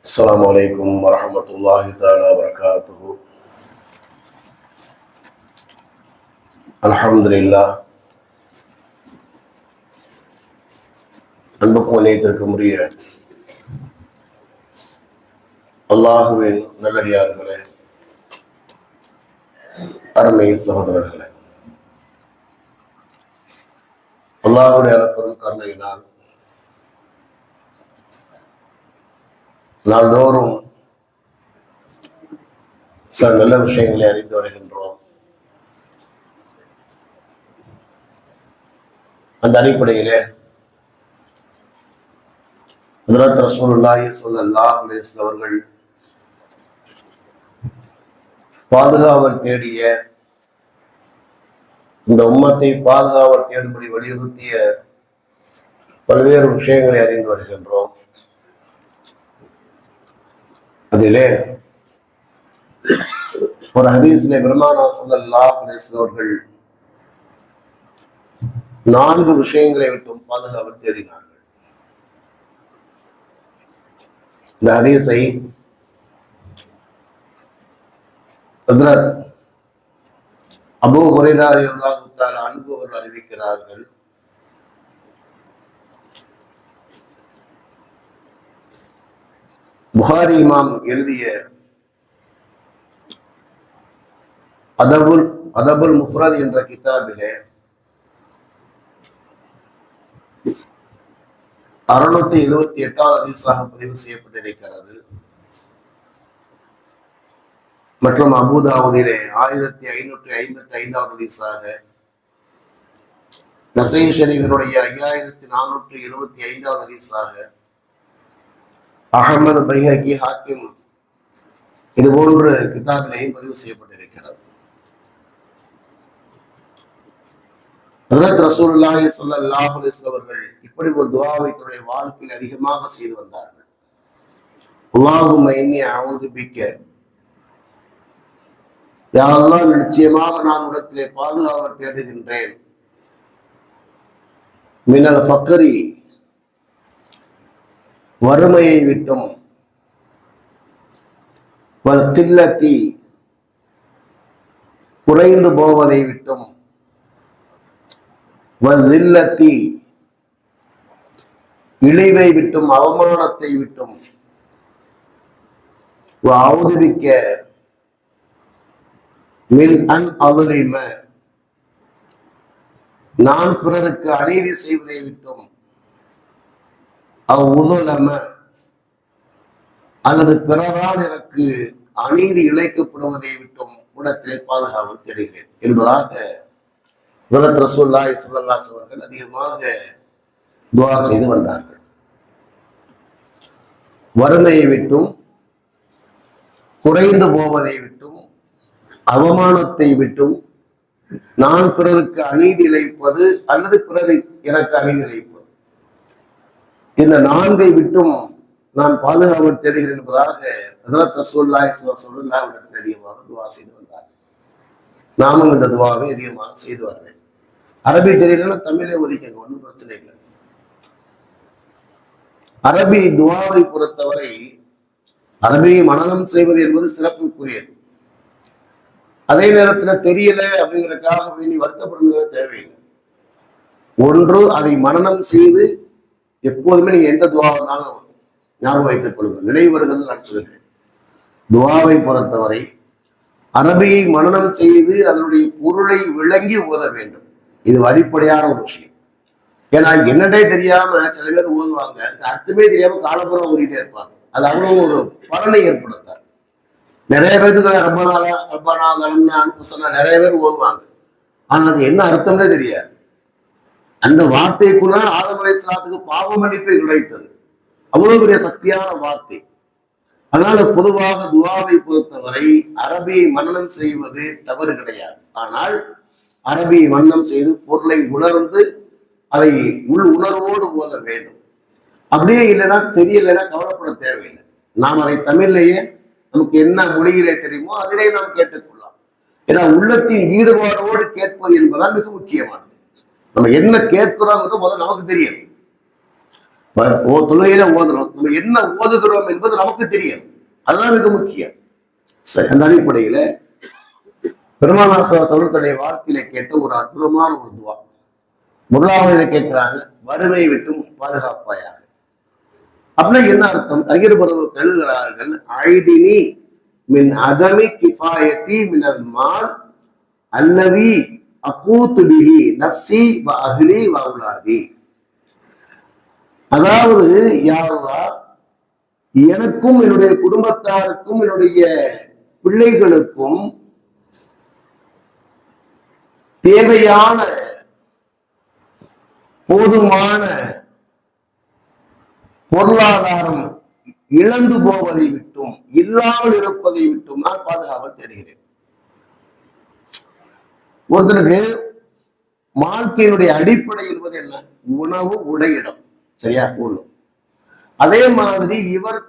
السلام عليكم ورحمة الله تعالى وبركاته. الحمد لله. அன்புக்கும் நேயத்திற்கும் உரிய அல்லாஹுவின் நல்லடியார்களே, அருமை சகோதரர்களே, அல்லாஹுடைய அளப்பெரும் கருணையினால் நாள்தோறும் சில நல்ல விஷயங்களை அறிந்து வருகின்றோம். அந்த அடிப்படையிலே ஹஜ்ரத் ரசூலுல்லாஹி ஸல்லல்லாஹு அலைஹி வஸல்லம் அவர்கள் பாதுகாவல் தேடிய, இந்த உம்மத்தை பாதுகாவல் தேடும்படி வலியுறுத்திய பல்வேறு விஷயங்களை அறிந்து வருகின்றோம். அதிலே ஒரு ஹதீஸிலே பெருமானார் ஸல்லல்லாஹு அலைஹி வஸல்லம் அவர்கள் 4 விஷயங்களை விட்டும் பாதுகாவல் தேடினார்கள். இந்த ஹதீஸை ஹஜ்ரத் அபூ ஹுரைரா ரலியல்லாஹு தஆலா அன்ஹு அவர்கள் அறிவிக்கிறார்கள். புகாரி இமாம் எழுதிய அதபுல் முஃப்ரத் என்ற கிதாபிலே 678வது ஹதீஸாக பதிவு செய்யப்பட்டிருக்கிறது. மற்றும் அபூ தாவூதிலே 1555வது ஹதீஸாக, நஸீ ஷரீஃபினுடைய 5475வது ஹதீஸாக, அஹ்மது பைஹகி ஹாக்கிம் இது போன்ற கிதாபிலையும் பதிவு செய்யப்பட்டிருக்கிறது. ஹஜ்ரத் ரசூலுல்லாஹி ஸல்லல்லாஹு அலைஹி வஸல்லம் அவர்கள் இப்படி ஒரு துஆவை தன்னுடைய வாழ்க்கையில் அதிகமாக செய்து வந்தார்கள். அல்லாஹும்ம இன்னி அஊது பிக்க, யா அல்லாஹ், நிச்சயமாக நான் உன்னிடத்திலே பாதுகாவல் தேடுகின்றேன். மினல் ஃபக்ரி, வறுமையை விட்டும், வல் கில்லத்தி, குறைந்து போவதை விட்டும், வல் தில்லத்தி, இழிவை விட்டும், அவமானத்தை விட்டும், வஅஊதுபிக்க மின் அன் அظلم, நான் பிறருக்கு அநீதி செய்வதை விட்டும், உதுலம, அல்லது பிறரால் எனக்கு அநீதி இழைக்கப்படுவதை விட்டும் உடத்திலே பாதுகாவல் தேடுகிறேன் என்பதாக ஹஜ்ரத் ரசூலுல்லாஹி ஸல்லல்லாஹு அலைஹி வஸல்லம் அவர்கள் அதிகமாக துஆ செய்து வந்தார்கள். வறுமையை விட்டும், குறைந்து போவதை விட்டும், அவமானத்தை விட்டும், நான் பிறருக்கு அநீதி இழைப்பது அல்லது பிறரை எனக்கு அநீதி இழைப்பது, இந்த 4ஐ விட்டும் நான் பாதுகாவல் தேடுகிறேன் என்பதாக ஹஜ்ரத் ரசூலுல்லாஹி ஸல்லல்லாஹு அலைஹி வஸல்லம் அதிகமாக துஆ செய்து வந்தார்கள். நாமும் இந்த துஆவை அதிகமாக செய்து வரவேன். அரபி தெரியலன்னா தமிழே ஒதுக்கங்க, ஒன்றும் பிரச்சனை இல்லை. அரபி துஆவை பொறுத்தவரை அரபியை மனனம் செய்வது என்பது சிறப்புக்குரியது. அதே நேரத்தில் தெரியல அப்படிங்கிறதுக்காக வேண்டி வருத்தப்படுகிறது தேவையில்லை. ஒன்று, அதை மனனம் செய்து எப்போதுமே நீங்க எந்த துஆவானாலும் ஞாபகம் வைத்துக் கொள்ளுங்கள். நினைவு வருகிறது நான் சொல்கிறேன். துஆவை பொறுத்தவரை அரபியை மனனம் செய்து அதனுடைய பொருளை விளங்கி ஓத வேண்டும். இது அடிப்படையான ஒரு விஷயம். ஏன்னா என்னடே தெரியாம சில பேர் ஓதுவாங்க, அர்த்தமே தெரியாம காலப்புறம் ஓதிட்டே இருப்பாங்க. அது அவ்வளவு ஒரு பலனை ஏற்படுத்தாது. நிறைய பேருக்கு ரப்பனா நிறைய பேர் ஓதுவாங்க, ஆனால் அது என்ன அர்த்தம்னே தெரியாது. அந்த வார்த்தைக்குள்ள ஆதம் அலைஹிஸ்ஸலாத்துக்கு பாவ மன்னிப்பை கிடைத்தது. அவ்வளவு பெரிய சக்தியான வார்த்தை. அதனால பொதுவாக துஆவை பொறுத்தவரை அரபியை மனனம் செய்வது தவறு கிடையாது. ஆனால் அரபியை மனனம் செய்து பொருளை உணர்ந்து அதை உள் உணர்வோடு ஓத வேண்டும். அப்படியே இல்லைன்னா தெரியலைன்னா கவலைப்பட தேவையில்லை. நாம் அதை தமிழ்லேயே நமக்கு என்ன மொழியிலே தெரியுமோ அதிலே நாம் கேட்டுக்கொள்ளலாம். ஏன்னா உள்ளத்தின் ஈடுபாடோடு கேட்பது என்பதுதான் மிக முக்கியமானது. நம்ம என்ன கேட்கிறோம் முதல்ல நமக்கு தெரியும். தொழுகையில ஓதுறோம், நம்ம என்ன ஓதுகிறோம் என்பது நமக்கு தெரியும், அதுதான் மிக முக்கியம். சரி, அந்த அடிப்படையில பெருமானார் அவர்களுடைய வாழ்க்கையில கேட்ட ஒரு அற்புதமான ஒரு துவா. முதலாவது கேட்கிறாங்க, வறுமையை விட்டும் பாதுகாப்பாயாக. அப்படின்னா என்ன அர்த்தம்? அறிஞர் பருவம் எழுதுகிறார்கள், ஐதினி மின் அதமி கிஃபாயத்தி மினல் மால் அல்லதி அகூத்து பிஹி நப்சி வ அஹ்லி வ அவுலாதி. அதாவது யா அல்லாஹ், எனக்கும் என்னுடைய குடும்பத்தாருக்கும் என்னுடைய பிள்ளைகளுக்கும் தேவையான போதுமான பொருளாதாரம் இழந்து போவதை விட்டும் இல்லாமல் இருப்பதை விட்டும் நான் பாதுகாவல் தேடுகிறேன். ஒருத்தருக்கு வாழ்க்கையினுடைய அடிப்படை என்பது என்ன? உணவு, உடை, இடம். சரியா? ஒண்ணு. அதே மாதிரி இவர்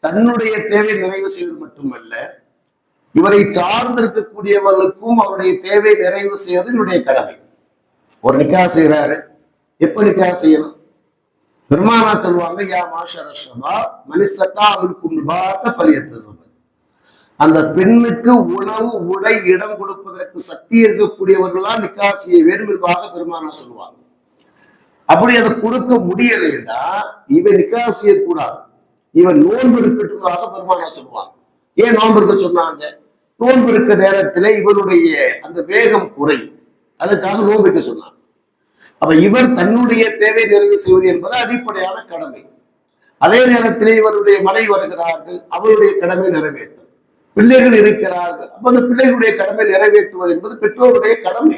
தன்னுடைய தேவை நிறைவு செய்வது மட்டுமல்ல, இவரை சார்ந்திருக்கக்கூடியவர்களுக்கும் அவருடைய தேவை நிறைவு செய்வது இவருடைய கடமை. ஒரு நிக்கா செய்யறாரு, எப்ப நிக்கா செய்யணும்? பெருமானா சொல்லுவாங்க, யா மாஷர ஷபா மனிஸ்தகா மின்கும் பாத ஃபலியத்தஸவ். அந்த பெண்ணுக்கு உணவு, உடை, இடம் கொடுப்பதற்கு சக்தி இருக்கக்கூடியவர்கள் தான் நிக்கா செய்ய வேண்டும் என்பதாக பெருமானா சொல்லுவாங்க. அப்படி அதை கொடுக்க முடியலைன்னா இவன் நிக்கா செய்யக்கூடாது, இவன் நோன்பு இருக்கட்டும்தாக பெருமானா சொல்லுவாங்க. ஏன் நோன்பு இருக்க சொன்னாங்க? நோன்பு இருக்க நேரத்திலே இவனுடைய அந்த வேகம் குறையும், அதுக்காக நோன்பு இருக்க சொன்னாங்க. அப்ப இவர் தன்னுடைய தேவை நிறைவு செய்வது என்பது அடிப்படையான கடமை. அதே நேரத்திலே இவருடைய மனைவி வருகிறார்கள், அவருடைய கடமை நிறைவேற்றும். பிள்ளைகள் இருக்கிறார்கள், அப்ப அந்த பிள்ளைகளுடைய கடமை நிறைவேற்றுவது என்பது பெற்றோருடைய கடமை.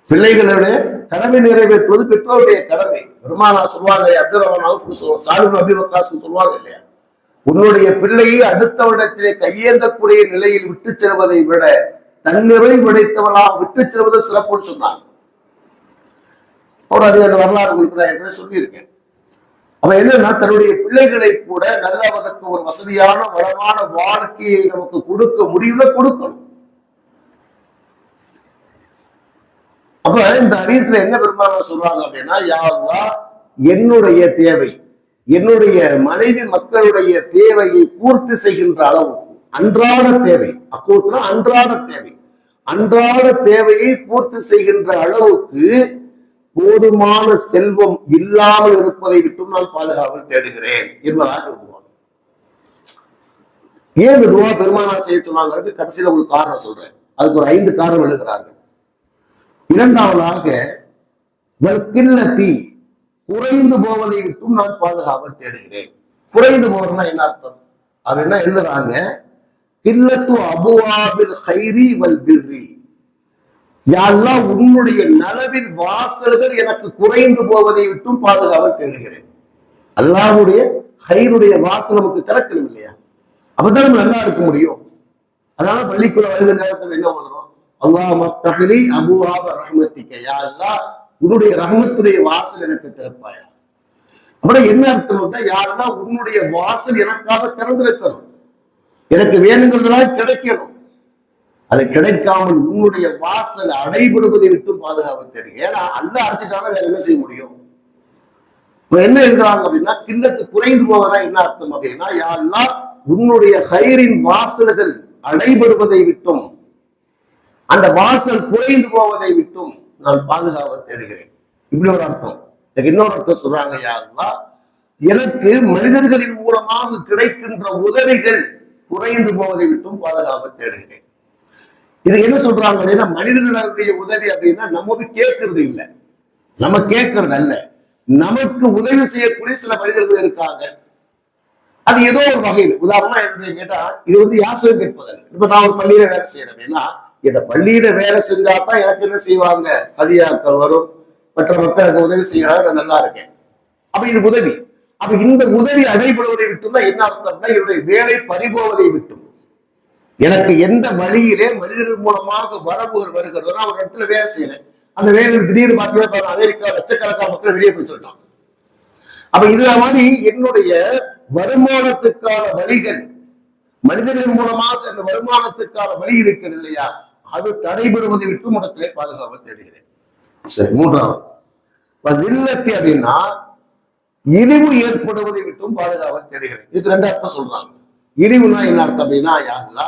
பிள்ளைகளுடைய கடமை நிறைவேற்றுவது பெற்றோருடைய கடமை. பெருமானா சொல்லுவாங்க, அப்துல் ரஹ்மான் சாலிம் அபி வக்காஸ் சொல்லுவாங்க இல்லையா, உன்னுடைய பிள்ளையை அடுத்தவரிடத்திலே கையேந்தக்கூடிய நிலையில் விட்டு செல்வதை விட தன்னிறை விடைத்தவளாக விட்டு செல்வது சிறப்புன்னு சொன்னாங்க. அவர் அது அந்த வரலாறு கொடுக்கிறார் என்று சொல்லியிருக்கேன். அவ என்னன்னா, தன்னுடைய பிள்ளைகளை கூட நல்லவனுக்கு ஒரு வசதியான வளமான வாழ்க்கையை நமக்கு கொடுக்க முடியும்ல, கொடுக்கணும். அப்ப இந்த ஹதீஸ்ல என்ன பெருமானா சொல்றாங்க அப்படின்னா, யா அல்லாஹ், என்னுடைய தேவை, என்னுடைய மனைவி மக்களுடைய தேவையை பூர்த்தி செய்கின்ற அளவுக்கு, அன்றாட தேவை, அக்கூத்துனா அன்றாட தேவை, அன்றாட தேவையை பூர்த்தி செய்கின்ற அளவுக்கு போதுமான செல்வம் இல்லாமல் இருப்பதை விட்டும் நான் பாதுகாவல் தேடுகிறேன் என்பதாக துவா. ஏன் இந்த துவா பெருமானா செய்ய சொன்னாங்க? கடைசியில ஒரு காரணம் சொல்றேன். அதுக்கு ஒரு 5 காரணம் எழுதுகிறார்கள். இரண்டாவதாக, கில்லத்தி, குறைந்து போவதை விட்டும் நான் பாதுகாவல் தேடுகிறேன். குறைந்து போவதுன்னா என்ன அர்த்தம்? அது என்ன எழுதுறாங்க? கில்லத்து அபுவாபில் ஹைரி வல் பிர்ரி. யாரெல்லாம் உன்னுடைய நலவின் வாசல்கள் எனக்கு குறைந்து போவதை விட்டும் பாதுகாவல் தேடுகிறேன். அல்லாஹ்வுடைய ஹைருடைய வாசல் நமக்கு திறக்கணும் இல்லையா? அப்பதான் நம்ம நல்லா இருக்க முடியும். அதனால பள்ளிக்குள்ள வருகிற நேரத்தில் என்ன ஓதுறோம்? அல்லாஹ் மஃப்தஹ்லி அபுவாப ரஹ்மத்திக, யா அல்லாஹ் உன்னுடைய ரஹ்மத்துடைய வாசல் எனக்கு திறப்பாயா. அப்படின்னா என்ன அர்த்தம்னா, யாரெல்லாம் உன்னுடைய வாசல் எனக்காக திறந்திருக்கணும், எனக்கு வேணுங்கிறதுலாம் கிடைக்கணும். அது கிடைக்காமல் உன்னுடைய வாசல் அடைபடுவதை விட்டும் பாதுகாவல் தெரியும். ஏன்னா அல்லாஹ் அடைச்சிட்டாலும் வேற என்ன செய்ய முடியும்? இப்ப என்ன எழுதுறாங்க அப்படின்னா, கில்லத்து குறைந்து போவதா என்ன அர்த்தம் அப்படின்னா, யா அல்லாஹ் உன்னுடைய ஹைரின் வாசல்கள் அடைபடுவதை விட்டும் அந்த வாசல் குறைந்து போவதை விட்டும் நான் பாதுகாவல் தேடுகிறேன். இப்படி ஒரு அர்த்தம். இன்னொரு அர்த்தம் சொல்றாங்க, யா அல்லாஹ் எனக்கு மனிதர்களின் மூலமாக கிடைக்கின்ற உதவிகள் குறைந்து போவதை விட்டும் பாதுகாவல் தேடுகிறேன். இது என்ன சொல்றாங்க அப்படின்னா, மனிதர்களுடைய உதவி அப்படின்னா நம்ம கேட்கறது இல்லை, நம்ம கேட்கறது அல்ல, நமக்கு உதவி செய்யக்கூடிய சில மனிதர்கள் இருக்காங்க. அது ஏதோ ஒரு வகையில், உதாரணமா என்ன கேட்டா, இது யாசகம் கேட்பதல்ல. இப்ப நான் ஒரு பள்ளியில வேலை செய்யறேன் அப்படின்னா, இந்த பள்ளியில வேலை செஞ்சாதான் எனக்கு என்ன செய்வாங்க, அதிகாக்கள் வரும், மற்ற மக்களுக்கு உதவி செய்யறாங்க, நான் நல்லா இருக்கேன். அப்ப இது உதவி. அப்ப இந்த உதவி அடைபடுவதை விட்டும் தான் என்ன அர்த்தம்னா, என்னுடைய வேலை பறிபோவதை விட்டும். எனக்கு எந்த வழியிலே மனிதர்கள் மூலமாக வரவுகள் வருகிறதோ, நான் ஒரு இடத்துல வேலை செய்யறேன், அந்த வேலையில் திடீர்னு பார்த்தீங்கன்னா அமெரிக்கா லட்சக்கணக்கான மக்கள் வெளியே போய் சொல்லிட்டாங்க. அப்ப இது மாதிரி என்னுடைய வருமானத்துக்கான வழிகள், மனிதர்கள் மூலமாக அந்த வருமானத்துக்கான வழி இருக்கிறது இல்லையா, அது தடைபடுவதை விட்டு இடத்திலே பாதுகாவல் தேடுகிறேன். சரி, மூன்றாவது இல்லத்தி அப்படின்னா, இழிவு ஏற்படுவதை விட்டும் பாதுகாவல் தேடுகிறேன். இதுக்கு ரெண்டு அர்த்தம் சொல்றாங்க. இழிவுனா என்ன அர்த்தம் அப்படின்னா, யாருன்னா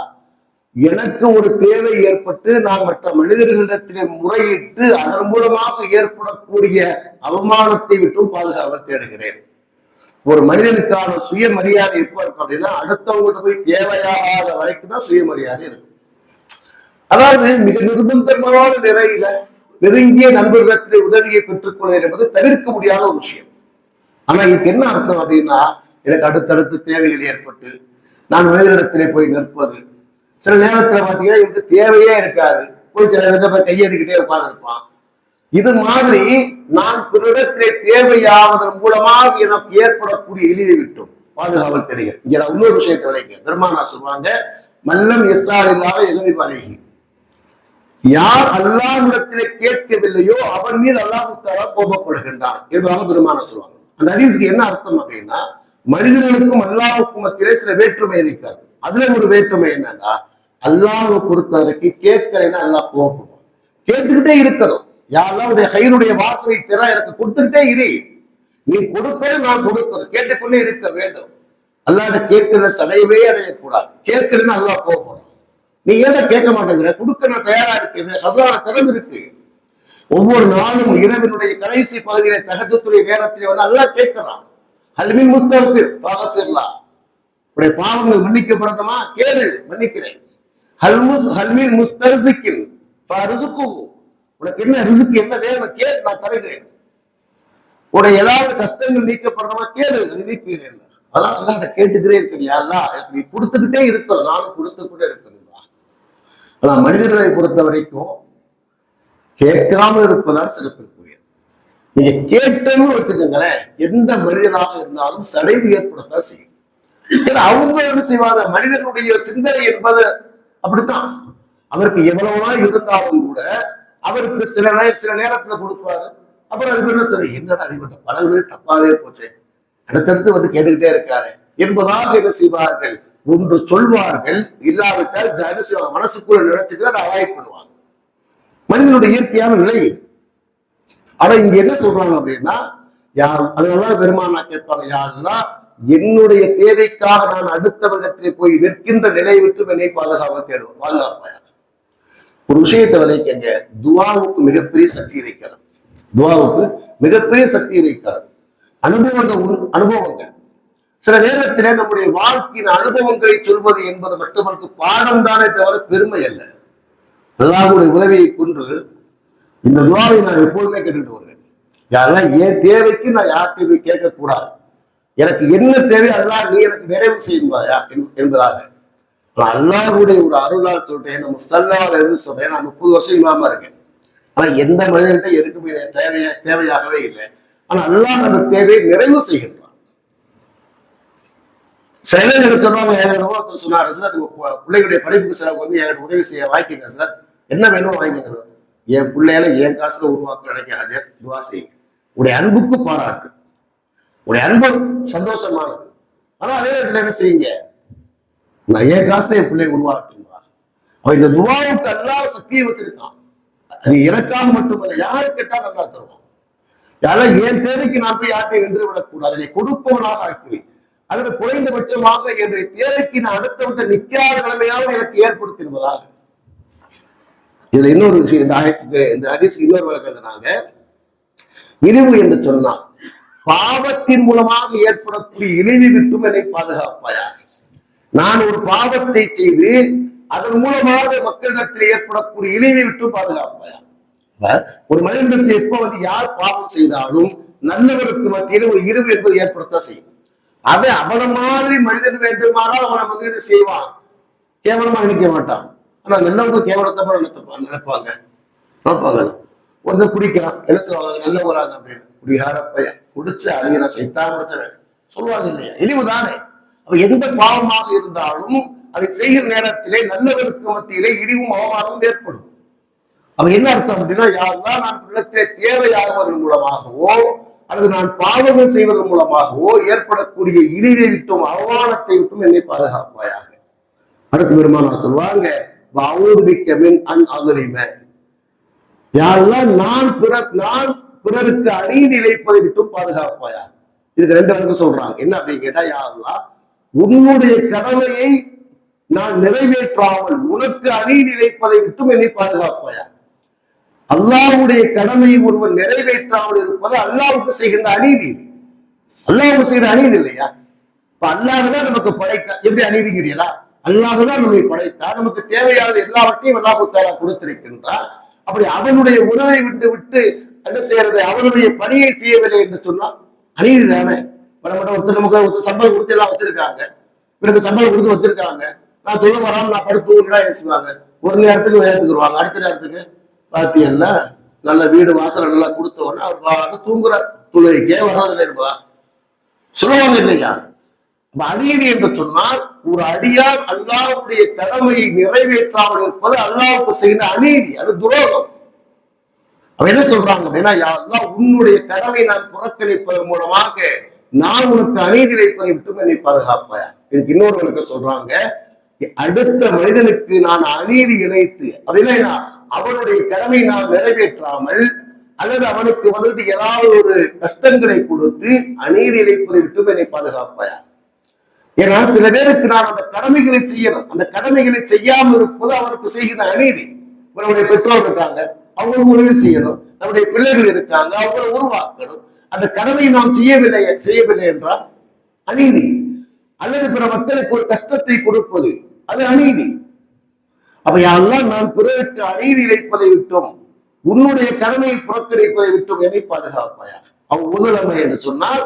எனக்கு ஒரு தேவை ஏற்பட்டு நான் மற்ற மனிதர்களிடத்திலே முறையிட்டு அதன் மூலமாக ஏற்படக்கூடிய அவமானத்தை விட்டும் பாதுகாவல் தேடுகிறேன். ஒரு மனிதனுக்கான சுயமரியாதை எப்ப இருக்கும் அப்படின்னா, அடுத்தவங்ககிட்ட போய் தேவையாகாத வரைக்கும் தான் சுயமரியாதை இருக்கும். அதாவது மிக நிர்பந்தமான நிலையில நெருங்கிய நண்பர்களிடத்திலே உதவியை பெற்றுக்கொள்வது என்பது தவிர்க்க முடியாத ஒரு விஷயம். ஆனா இதுக்கு என்ன அர்த்தம் அப்படின்னா, எனக்கு அடுத்தடுத்து தேவைகள் ஏற்பட்டு நான் மனிதனிடத்திலே போய் நிற்பது, சில நேரத்துல பாத்தீங்கன்னா இவருக்கு தேவையே இருக்காது, போய் சில விதத்தை கையெழுதிக்கிட்டே உட்கார்ந்துருப்பான். இது மாதிரி நான் பிறரிடத்திலே தேவையாவதன் மூலமாக எனக்கு ஏற்படக்கூடிய இழிவை விட்டும் பாதுகாவல் தெரியும். இங்க நான் இன்னொரு விஷயத்தை விளைக்க பெருமானா சொல்லுவாங்க, மல்லம் எஸ்ஆர் இல்லாத எழுதி பழகி, யார் அல்லாஹ்விடத்திலே கேட்கவில்லையோ அவன் மீது அல்லாஹ் தஆலா கோபப்படுகின்றான் என்பதாக பெருமானா சொல்லுவாங்க. அந்த ஹதீஸ்க்கு என்ன அர்த்தம் அப்படின்னா, மனிதர்களுக்கும் அல்லாஹ்வுக்கும் மத்தியிலே சில வேற்றுமை இருக்காது. அதுல ஒரு வேற்றுமை என்னன்னா, அல்லாஹ்வை பொறுத்த வரைக்கும் கேட்கலைன்னா அல்லாஹ் கோபப்படுவான். கேட்டுக்கிட்டே இருக்கணும். யாரெல்லாம் உடைய கையினுடைய வாசனை திற எனக்கு கொடுத்துக்கிட்டே இரு, நீ கொடுக்கணும் நான் கொடுக்கணும், கேட்டுக்கொண்டே இருக்க வேண்டும். அல்லாஹ்ட்ட கேட்கிறத சடையவே அடையக்கூடாது. கேட்கலன்னு அல்லாஹ் கோபப்படுறான். நீ ஏன் கேட்க மாட்டேங்கிற, கொடுக்க நான் தயாரா இருக்கேன், ஹசான திறந்து இருக்கு. ஒவ்வொரு நாளும் இரவினுடைய கடைசி பகுதியில தஹஜ்ஜுடைய நேரத்திலே வந்து அல்லாஹ் கேட்கிறான், ஹல்மின் முஸ்தக்பிர் ஃபக்ஃபிர்லா, உடைய பாவங்கள் மன்னிக்கப்படணுமா கேளு மன்னிக்கிறேன். ஹல்மின் முஸ்தர்ஸிகின் ஃபர்ஸுகுஹு, உனக்கு என்ன ரிஸ்க் என்ன வேணும் கேளு நான் தருகிறேன். உடைய ஏதாவது கஷ்டங்கள் நீக்கப்படணுமா கேளு நீக்குகிறேன். அதான் அல்லாஹ்ட்ட கேட்டுக்கிறே இருக்கிறியா, அல்லாஹ் நீ கொடுத்துக்கிட்டே இருக்கணும், நானும் கொடுத்துக்கிட்டே இருக்கணும். ஆனா மனிதர்களை பொறுத்த வரைக்கும் கேட்காம இருப்பதால் சிறப்பிற்குரியது. நீங்க கேட்டன்னு வச்சுக்கோங்களேன், எந்த மனிதனாக இருந்தாலும் சடைவு ஏற்படத்தான் செய்யும். ஏன்னா அவங்க என்ன செய்வாங்க, மனிதனுடைய சிந்தனை என்பது அப்படித்தான். அவருக்கு எவ்வளவுதான் இருந்தாலும் கூட அவருக்கு சில நேரத்துல கொடுப்பாரு, அப்புறம் அதுக்கு என்ன சொல்ற, என்னடா அதிபட்ட பழகுனது தப்பாவே போச்சு, அடுத்தடுத்து வந்து கேட்டுக்கிட்டே இருக்காரு என்பதாக என்ன செய்வார்கள், ஒன்று சொல்வார்கள், இல்லாவிட்டால் மனசுக்குள்ள நினைச்சுக்கிற அவாய்ட் பண்ணுவாங்க. மனிதனுடைய இயற்கையான நிலை இது. ஆனா இங்க என்ன சொல்றாங்க அப்படின்னா, யார் அதனால பெருமானா கேட்பாங்க, யாருன்னா என்னுடைய தேவைக்காக நான் அடுத்தவரிடத்திலே போய் நிற்கின்ற நிலை விட்டு என்னை பாதுகாப்பாயா. ஒரு விஷயத்தை விளைக்கங்க, துவாவுக்கு மிகப்பெரிய சக்தி இருக்கிறது. துவாவுக்கு மிகப்பெரிய சக்தி இருக்கிறது. அனுபவங்கள் சில நேரத்திலே நம்முடைய வாழ்க்கையின் அனுபவங்களை சொல்வது என்பது மற்றவர்களுக்கு பாடம் தானே தவிர பெருமை அல்ல. அல்லாஹ்வுடைய உதவியை கொண்டு இந்த துவாவை நான் எப்போதுமே கேட்டுட்டு வருவேன். யாரெல்லாம் என் தேவைக்கு நான் யார்கிட்ட கேட்கக்கூடாது, எனக்கு என்ன தேவை அல்லாஹ் நீ எனக்கு நிறைவு செய்யும்பாயா என்பதாக. அல்லாஹ்வுடைய ஒரு அருளால் சொல்றேன், நம்ம சல்லல்லாஹு அலைஹி வஸல்லம் சொல்றேன், நான் 30 வருஷம் இமாமா இருக்கேன். ஆனா எந்த மனிதன்கிட்ட எதுக்குமே தேவையாகவே இல்லை. ஆனா அல்லாஹ் அந்த தேவையை நிறைவு செய்கின்றான். சில பேர் சொல்றாங்க, ஒருத்தர் சொன்னார், பிள்ளைகளுடைய படிப்புக்கு செலவு வந்து என்கிட்ட உதவி செய்ய வாங்கிக்கங்க சார், என்ன வேணும் வாங்கிக்கங்க சார், என் பிள்ளைகளை என் காசுல உருவாக்க நினைக்காது, துவா செய்யுங்க. உடைய அன்புக்கு பாராட்டு, உடைய அன்பு சந்தோஷமானது. ஆனா அதே நேரத்தில் என்ன செய்யுங்க, நான் என் காசுல என் பிள்ளையை உருவாக்குவா. அவன் இந்த துவாவுக்கு அல்லாஹ் சக்தியை வச்சிருக்கான். அது எனக்காக மட்டுமல்ல, யாரு கேட்டா நல்லா தருவான். யாரும் என் தேவைக்கு நான் போய் யார்ட்டையும் நின்று விடக்கூடாது, அதை கொடுப்பவனாக ஆக்குவேன். அல்லது குறைந்தபட்சமாக என்னுடைய தேவைக்கு நான் அடுத்தவற்றை நிற்காத நிலைமையாவது எனக்கு ஏற்படுத்திடுவதாக. இதுல இன்னொரு விஷயம், இந்த ஹதீஸ்க்கு இன்னொரு விளக்கம்னாங்க, இழிவு என்று சொன்னால் பாவத்தின் மூலமாக ஏற்படக்கூடிய இழிவு விட்டும் என்னை பாதுகாப்பாயாக. நான் ஒரு பாவத்தை செய்து அதன் மூலமாக மக்களிடத்தில் ஏற்படக்கூடிய இழிவை விட்டும் பாதுகாப்பாயாக. ஒரு மனிதனுக்கு எப்ப வந்து யார் பாவம் செய்தாலும் நல்லவருக்கு மத்தியில் ஒரு இழிவு என்பது ஏற்படத்தான் செய்யும். அவன் அவன மாதிரி மனிதன் வேண்டுமானால் அவனை வந்து என்ன செய்வான், கேவலமா நினைக்க மாட்டான். ஆனா நல்லவங்க கேவலத்தப்ப நினைப்பாங்க. ஒருத்தர் குடிக்கிறான், என்ன சொல்லுவாங்க, நல்ல வராது அப்படின்னு, குடிகார பையன், குடிச்சு அழியறான், சைத்தான் குடிச்சவன் சொல்லுவாங்க இல்லையா, இழிவு தானே. அப்ப எந்த பாவமாக இருந்தாலும் அதை செய்கிற நேரத்திலே நல்லவருக்கு மத்தியிலே இழிவும் அவமானமும் ஏற்படும். அவன் என்ன அர்த்தம் அப்படின்னா, யாருதான் நான் உள்ளத்திலே தேவையாகுவதன் மூலமாகவோ அல்லது நான் பாவங்கள் செய்வதன் மூலமாகவோ ஏற்படக்கூடிய இழிவை விட்டும் அவமானத்தை விட்டும் என்னை பாதுகாப்பாயாக. அடுத்து பெருமானார் சொல்வாங்க, யாரெல்லாம் நான் பிறருக்கு அநீதி இழைப்பதை விட்டும் பாதுகாப்பாயாக. இதுக்கு ரெண்டு பேருக்கு சொல்றாங்க. என்ன அப்படின்னு கேட்டா, யா அல்லாஹ், உன்னுடைய கடமையை நான் நிறைவேற்றாமல் உனக்கு அநீதி இழைப்பதை விட்டும் என்னை பாதுகாப்பாயா. அல்லாஹ்வுடைய கடமையை ஒருவன் நிறைவேற்றாமல் இருப்பது அல்லாஹ்வுக்கு செய்கின்ற அநீதி. அல்லாஹ்வுக்கு செய்கிற அநீதி இல்லையா? இப்ப அல்லாஹ்தான் நமக்கு படைத்தா, எப்படி அநீதிங்கிறீங்களா? அல்லாஹ்தான் நம்மை படைத்தா, நமக்கு தேவையானது எல்லாவற்றையும் அல்லாஹ் தஆலா கொடுத்திருக்கின்றார். அப்படி அவனுடைய உணவை விட்டு விட்டு என்ன செய்யறது, அவனுடைய பணியை செய்யவில்லை என்று சொன்னால் அநீதி தானே. ஒருத்தர் நமக்கு சம்பளம் கொடுத்து எல்லாம் வச்சிருக்காங்க, எனக்கு சம்பளம் கொடுத்து வச்சிருக்காங்க, நான் தொழில் வராமல் நான் படுத்து செய்வாங்க. ஒரு நேரத்துக்கு வேலைத்துக்குருவாங்க, அடுத்த நேரத்துக்கு பாத்தியல்ல நல்ல வீடு வாசல் நல்லா கொடுத்தவொன்னே அவர் தூங்குறார், தொழுகைக்கே வர்றதில்லை என்பதா சொல்லுவாங்க இல்லையா? அநீதி என்று சொன்னால் ஒரு அடியார் அல்லாஹ்வுடைய கடமையை நிறைவேற்றாமல் இருப்பது அல்லாஹ்வுக்கு செய்த அநீதி, அது துரோகம். அவன் என்ன சொல்றாங்க அப்படின்னா, யா அல்லாஹ், உன்னுடைய கடமை நான் புறக்கணிப்பதன் மூலமாக நான் உனக்கு அநீதி இழைப்பதை விட்டு என்னை பாதுகாப்பாயா. இதுக்கு இன்னொரு சொல்றாங்க, அடுத்த மனிதனுக்கு நான் அநீதி இழைத்து அப்படின்னா அவனுடைய கடமை நான் நிறைவேற்றாமல் அல்லது அவனுக்கு ஏதாவது ஒரு கஷ்டங்களை கொடுத்து அநீதி இழைப்பதை விட்டு என்னை பாதுகாப்பாயா. ஏன்னா சில பேருக்கு நான் அந்த கடமைகளை செய்யணும், அந்த கடமைகளை செய்யாமல் இருப்பது அவனுக்கு செய்கிற அநீதி. நம்முடைய பெற்றோர் இருக்காங்க, அவங்களுக்கு உதவி செய்யணும், நம்முடைய பிள்ளைகள் இருக்காங்க, அவங்களை உருவாக்கணும். அந்த கடமையை நாம் செய்யவில்லை என்றால் அநீதி. அல்லது பிற மக்களுக்கு ஒரு கஷ்டத்தை கொடுப்பது அது அநீதி. அப்ப யாரெல்லாம் நான் பிறருக்கு அநீதி இழைப்பதை விட்டோம், உன்னுடைய கடமையை புறக்கணிப்பதை விட்டோம் என்னை பாதுகாப்பாயா. அவன் உன்னிலைமை என்று சொன்னால்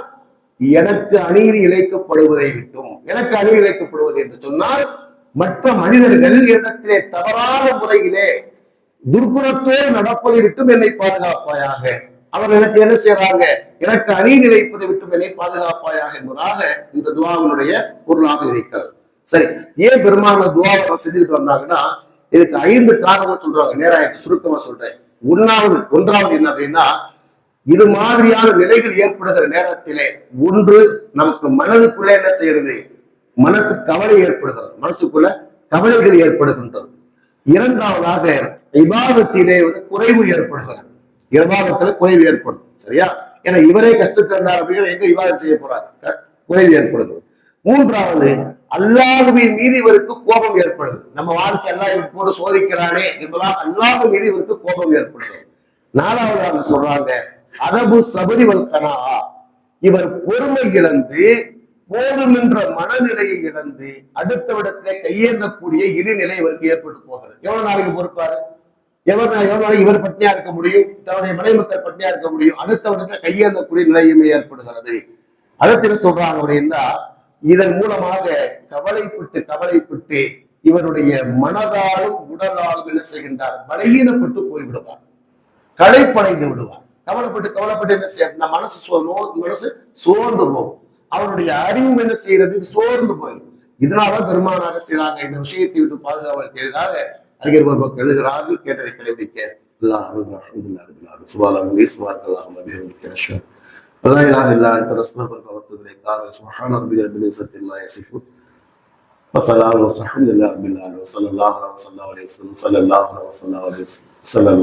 எனக்கு அநீதி இழைக்கப்படுவதை விட்டும், எனக்கு அநீதி இழைக்கப்படுவது என்று சொன்னால் மற்ற மனிதர்கள் இடத்திலே தவறான முறையிலே துர்குணத்தோடு நடப்பதை விட்டும் என்னை பாதுகாப்பாயாக. அவர் எனக்கு என்ன செய்யறாங்க, எனக்கு அநீதி இழைப்பதை விட்டும் என்னை பாதுகாப்பாயாக என்பதாக இந்த துவாவினுடைய பொருளாக இருக்கிறது. சரி, ஏன் பெருமான துவாவை செஞ்சுக்கிட்டு வந்தாங்கன்னா இதுக்கு 5 காரணம் சொல்றாங்க. நேராக சுருக்கமா சொல்றேன். ஒன்றாவது என்ன அப்படின்னா, இது மாதிரியான நிலைகள் ஏற்படுகிற நேரத்திலே ஒன்று நமக்கு மனதுக்குள்ள என்ன செய்யறது, மனசு கவலை ஏற்படுகிறது, மனசுக்குள்ள கவலைகள் ஏற்படுகின்றது. இரண்டாவதாக இபாதத்திலே குறைவு ஏற்படுகிறது, இபாதத்துல குறைவு ஏற்படும். சரியா? ஏன்னா இவரே கஷ்டத்தை இருந்தார் அப்படிங்கிற எங்க இபாதம் செய்ய போறாரு, குறைவு ஏற்படுகிறது. மூன்றாவது அல்லாஹ்வின் மீது இவருக்கு கோபம் ஏற்படுது. நம்ம வாழ்க்கை அல்லாஹ் இவருக்கு போட்டு சோதிக்கிறானே என்பதால் அல்லாஹ் மீது இவருக்கு கோபம் ஏற்படுது. நாலாவதாக சொல்றாங்க அரபு சபரி வல்கனா, இவர் பொறுமை இழந்து போதும் என்ற மனநிலையை இழந்து அடுத்த விடத்திலே கையேந்தக்கூடிய இழிநிலை இவருக்கு ஏற்பட்டு போகிறது. எவ்வளவு நாளைக்கு பொறுப்பாரு, எவ்வளவு நாளைக்கு இவர் பட்டினியா இருக்க முடியும், தன்னுடைய மனை மக்கள் பட்டினியா இருக்க முடியும், அடுத்த விடத்துல கையேந்தக்கூடிய நிலையுமே ஏற்படுகிறது. அடுத்து என்ன சொல்றாங்க அப்படின்னா, இதன் மூலமாக கவலைப்பட்டு இவருடைய மனதாலும் உடலாலும் என்ன செய்கின்றார், பலகீனப்பட்டு போய்விடுவார், களைப்படைந்து விடுவார். கவலைப்பட்டு என்ன செய்ய மனசு சோர்ந்து போகும், அவருடைய அறிவும் என்ன செய்யறது சோர்ந்து போயிடும். இதனால பெருமானார் செய்யறாங்க, இந்த விஷயத்தை விட்டு பாதுகாவல் செய்ததாக அறிஞர் மக்கள் எழுதுகிறார்கள். கேட்டதை கடைபிடிக்க لا إله إلا أنت نستغفرك ونتوب إليك. سبحان ربك رب العزة عما يصفون وسلام والحمد لله رب العالمين. صلى الله عليه وسلم.